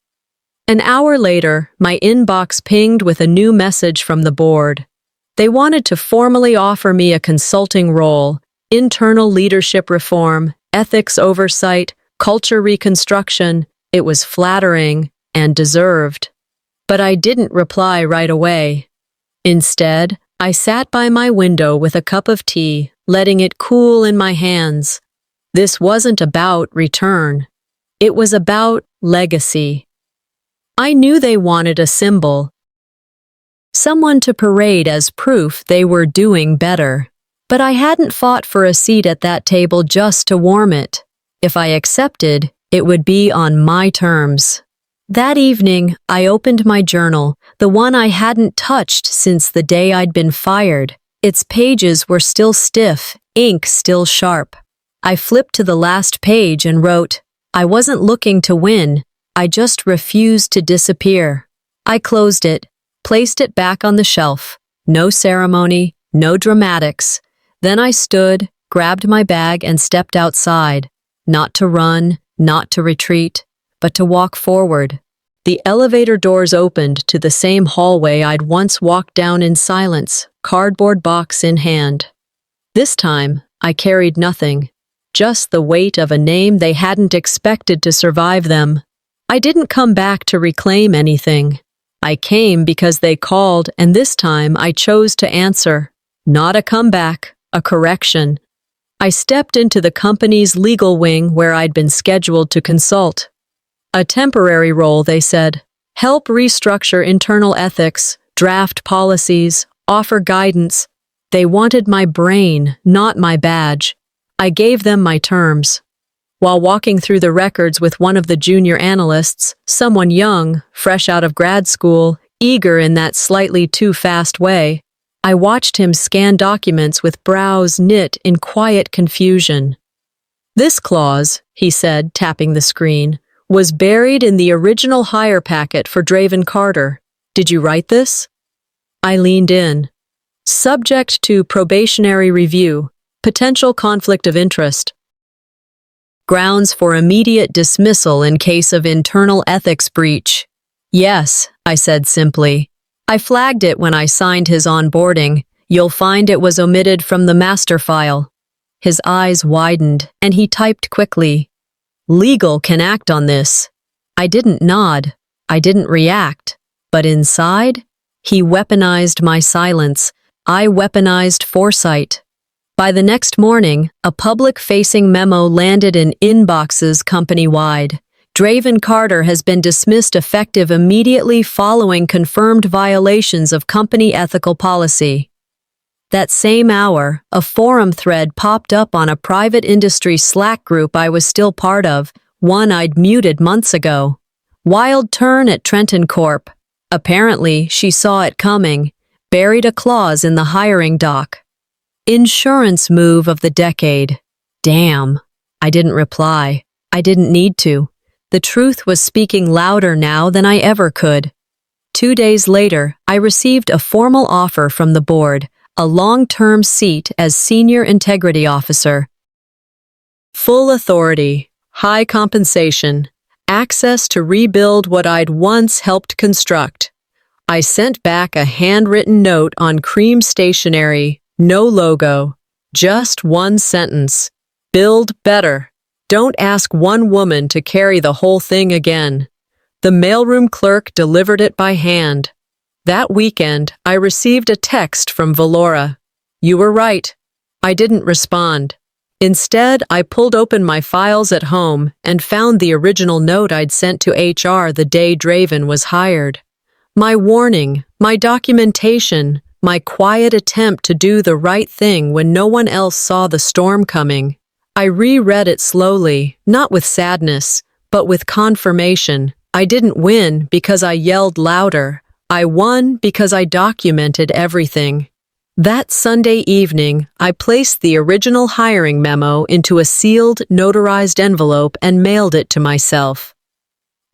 An hour later, my inbox pinged with a new message from the board. They wanted to formally offer me a consulting role, internal leadership reform, ethics oversight, culture reconstruction. It was flattering and deserved. But I didn't reply right away. Instead, I sat by my window with a cup of tea, letting it cool in my hands. This wasn't about return. It was about legacy. I knew they wanted a symbol, someone to parade as proof they were doing better. But I hadn't fought for a seat at that table just to warm it. If I accepted, it would be on my terms. That evening, I opened my journal, the one I hadn't touched since the day I'd been fired. Its pages were still stiff, ink still sharp. I flipped to the last page and wrote, "I wasn't looking to win, I just refused to disappear." I closed it, placed it back on the shelf. No ceremony, no dramatics. Then I stood, grabbed my bag and stepped outside. Not to run, not to retreat, but to walk forward. The elevator doors opened to the same hallway I'd once walked down in silence, cardboard box in hand. This time, I carried nothing, just the weight of a name they hadn't expected to survive them. I didn't come back to reclaim anything. I came because they called, and this time I chose to answer. Not a comeback, a correction. I stepped into the company's legal wing where I'd been scheduled to consult. A temporary role, they said. Help restructure internal ethics, draft policies, offer guidance. They wanted my brain, not my badge. I gave them my terms. While walking through the records with one of the junior analysts, someone young, fresh out of grad school, eager in that slightly too fast way, I watched him scan documents with brows knit in quiet confusion. "This clause," he said, tapping the screen, "was buried in the original hire packet for Draven Carter. Did you write this?" I leaned in. "Subject to probationary review, potential conflict of interest. Grounds for immediate dismissal in case of internal ethics breach." "Yes," I said simply. "I flagged it when I signed his onboarding. You'll find it was omitted from the master file." His eyes widened, and he typed quickly. "Legal can act on this." I didn't nod. I didn't react. But inside, he weaponized my silence. I weaponized foresight. By the next morning, a public-facing memo landed in inboxes company-wide. Draven Carter has been dismissed effective immediately following confirmed violations of company ethical policy. That same hour, a forum thread popped up on a private industry Slack group I was still part of, one I'd muted months ago. "Wild turn at Trenton Corp." Apparently, she saw it coming, buried a clause in the hiring doc. "Insurance move of the decade." Damn. I didn't reply. I didn't need to. The truth was speaking louder now than I ever could. 2 days later, I received a formal offer from the board, a long-term seat as Senior Integrity Officer. Full authority, high compensation, access to rebuild what I'd once helped construct. I sent back a handwritten note on cream stationery, no logo, just one sentence. Build better. Don't ask one woman to carry the whole thing again. The mailroom clerk delivered it by hand. That weekend, I received a text from Valora. "You were right." I didn't respond. Instead, I pulled open my files at home and found the original note I'd sent to HR the day Draven was hired. My warning, my documentation, my quiet attempt to do the right thing when no one else saw the storm coming. I reread it slowly, not with sadness, but with confirmation. I didn't win because I yelled louder. I won because I documented everything. That Sunday evening, I placed the original hiring memo into a sealed, notarized envelope and mailed it to myself.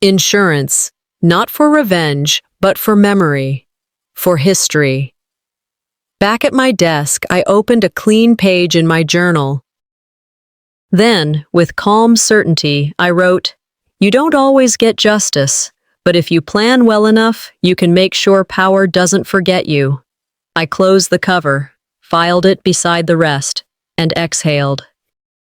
Insurance, not for revenge, but for memory, for history. Back at my desk, I opened a clean page in my journal. Then, with calm certainty, I wrote, "You don't always get justice, but if you plan well enough, you can make sure power doesn't forget you." I closed the cover, filed it beside the rest, and exhaled.